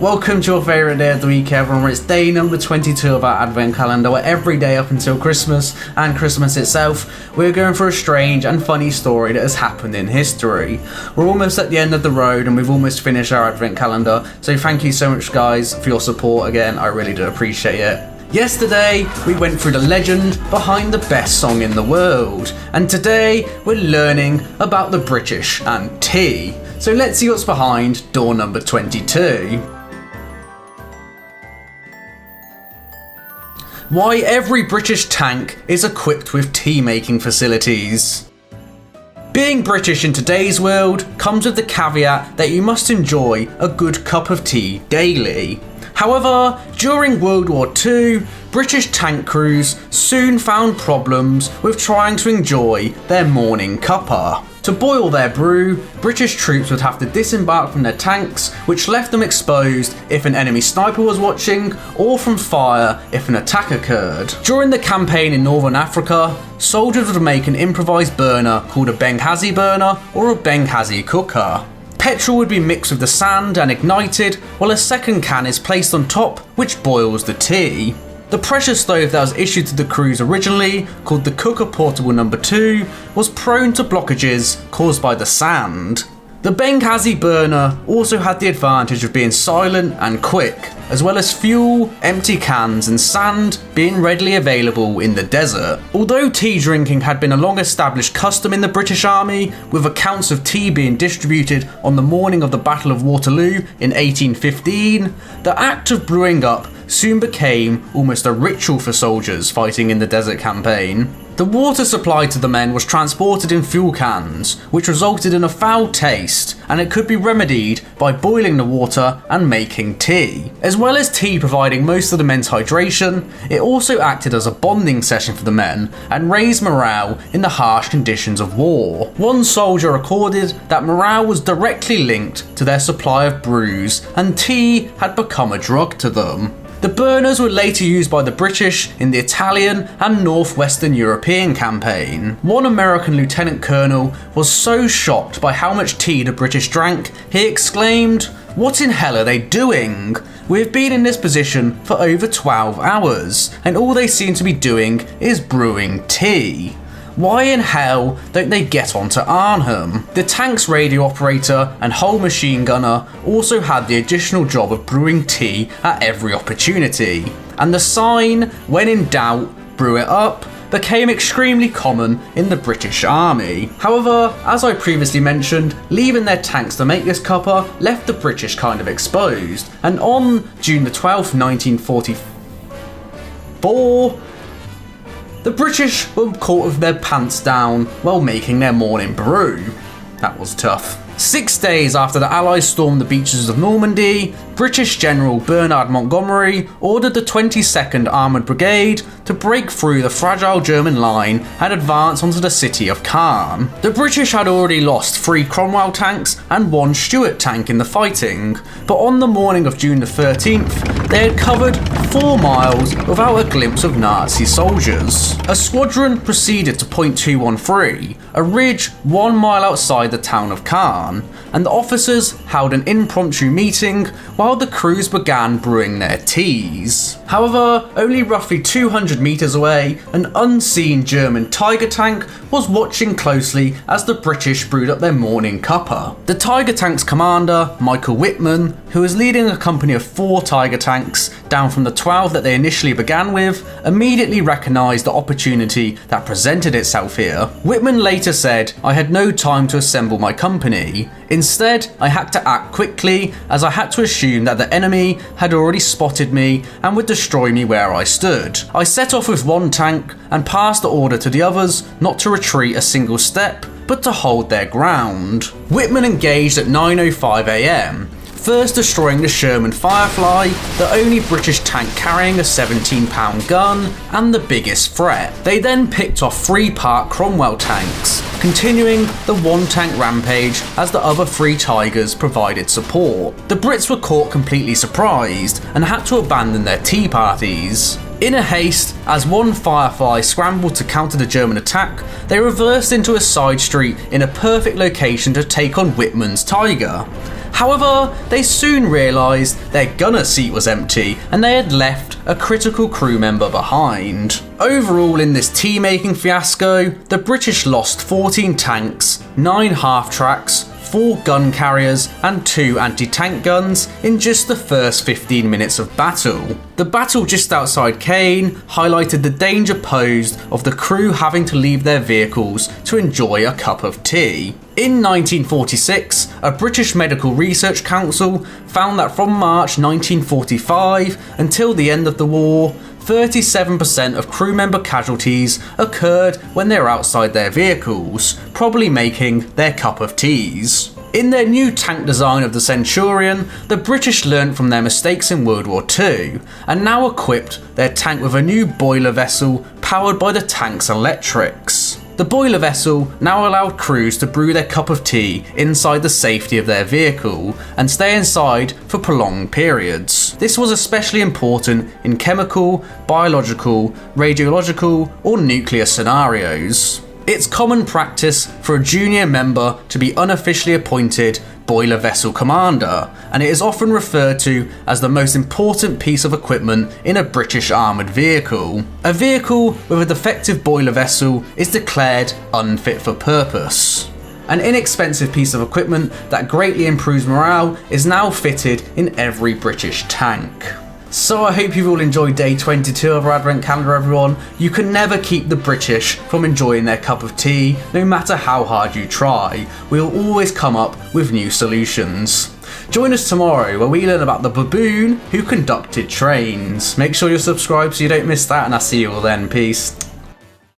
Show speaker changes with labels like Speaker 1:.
Speaker 1: Welcome to your favourite day of the week, everyone. It's day number 22 of our advent calendar, where every day up until Christmas and Christmas itself, we're going through a strange and funny story that has happened in history. We're almost at the end of the road and we've almost finished our advent calendar, so thank you so much, guys, for your support again. I really do appreciate it. Yesterday, we went through the legend behind the best song in the world, and today we're learning about the British and tea. So let's see what's behind door number 22. Why every British tank is equipped with tea-making facilities. Being British in today's world comes with the caveat that you must enjoy a good cup of tea daily. However, during World War II, British tank crews soon found problems with trying to enjoy their morning cuppa. To boil their brew, British troops would have to disembark from their tanks, which left them exposed if an enemy sniper was watching, or from fire if an attack occurred. During the campaign in Northern Africa, soldiers would make an improvised burner called a Benghazi burner or a Benghazi cooker. Petrol would be mixed with the sand and ignited, while a second can is placed on top, which boils the tea. The pressure stove that was issued to the crews originally, called the Cooker Portable No. 2, was prone to blockages caused by the sand. The Benghazi burner also had the advantage of being silent and quick, as well as fuel, empty cans and sand being readily available in the desert. Although tea drinking had been a long established custom in the British Army, with accounts of tea being distributed on the morning of the Battle of Waterloo in 1815, the act of brewing up soon became almost a ritual for soldiers fighting in the desert campaign. The water supplied to the men was transported in fuel cans, which resulted in a foul taste, and it could be remedied by boiling the water and making tea. As well as tea providing most of the men's hydration, it also acted as a bonding session for the men and raised morale in the harsh conditions of war. One soldier recorded that morale was directly linked to their supply of brews, and tea had become a drug to them. The burners were later used by the British in the Italian and northwestern European campaign. One American lieutenant colonel was so shocked by how much tea the British drank, he exclaimed, "What in hell are they doing? We've been in this position for over 12 hours, and all they seem to be doing is brewing tea. Why in hell don't they get onto Arnhem?" The tank's radio operator and hull machine gunner also had the additional job of brewing tea at every opportunity, and the sign, "When in doubt, brew it up," became extremely common in the British Army. However, as I previously mentioned, leaving their tanks to make this cuppa left the British kind of exposed, and on June the 12th, 1944, the British were caught with their pants down while making their morning brew. That was tough. 6 days after the Allies stormed the beaches of Normandy, British General Bernard Montgomery ordered the 22nd Armoured Brigade to break through the fragile German line and advance onto the city of Caen. The British had already lost 3 Cromwell tanks and 1 Stuart tank in the fighting, but on the morning of June the 13th, they had covered 4 miles without a glimpse of Nazi soldiers. A squadron proceeded to Point 213, a ridge 1 mile outside the town of Caen, and the officers held an impromptu meeting while the crews began brewing their teas. However, only roughly 200 metres away, an unseen German Tiger tank was watching closely as the British brewed up their morning cuppa. The Tiger tank's commander, Michael Whitman, who was leading a company of 4 Tiger tanks, down from the 12 that they initially began with, immediately recognised the opportunity that presented itself here. Whitman later said, "I had no time to assemble my company. Instead, I had to act quickly, as I had to assume that the enemy had already spotted me and would destroy me where I stood. I set off with 1 tank and passed the order to the others not to retreat a single step, but to hold their ground." Whitman engaged at 9:05 a.m, first destroying the Sherman Firefly, the only British tank carrying a 17-pound gun and the biggest threat. They then picked off 3 Park Cromwell tanks, continuing the 1-tank rampage as the other 3 Tigers provided support. The Brits were caught completely surprised and had to abandon their tea parties. In a haste, as 1 Firefly scrambled to counter the German attack, they reversed into a side street in a perfect location to take on Whitman's Tiger. However, they soon realised their gunner seat was empty and they had left a critical crew member behind. Overall, in this tea-making fiasco, the British lost 14 tanks, 9 half-tracks, 4 gun carriers and 2 anti-tank guns in just the first 15 minutes of battle. The battle just outside Caen highlighted the danger posed of the crew having to leave their vehicles to enjoy a cup of tea. In 1946, a British Medical Research Council found that from March 1945 until the end of the war, 37% of crew member casualties occurred when they were outside their vehicles, probably making their cup of teas. In their new tank design of the Centurion, the British learnt from their mistakes in World War II and now equipped their tank with a new boiler vessel powered by the tank's electrics. The boiler vessel now allowed crews to brew their cup of tea inside the safety of their vehicle and stay inside for prolonged periods. This was especially important in chemical, biological, radiological, or nuclear scenarios. It's common practice for a junior member to be unofficially appointed boiler vessel commander, and it is often referred to as the most important piece of equipment in a British armoured vehicle. A vehicle with a defective boiler vessel is declared unfit for purpose. An inexpensive piece of equipment that greatly improves morale is now fitted in every British tank. So I hope you've all enjoyed day 22 of our Advent Calendar, everyone. You can never keep the British from enjoying their cup of tea, no matter how hard you try. We'll always come up with new solutions. Join us tomorrow where we learn about the baboon who conducted trains. Make sure you're subscribed so you don't miss that, and I'll see you all then. Peace.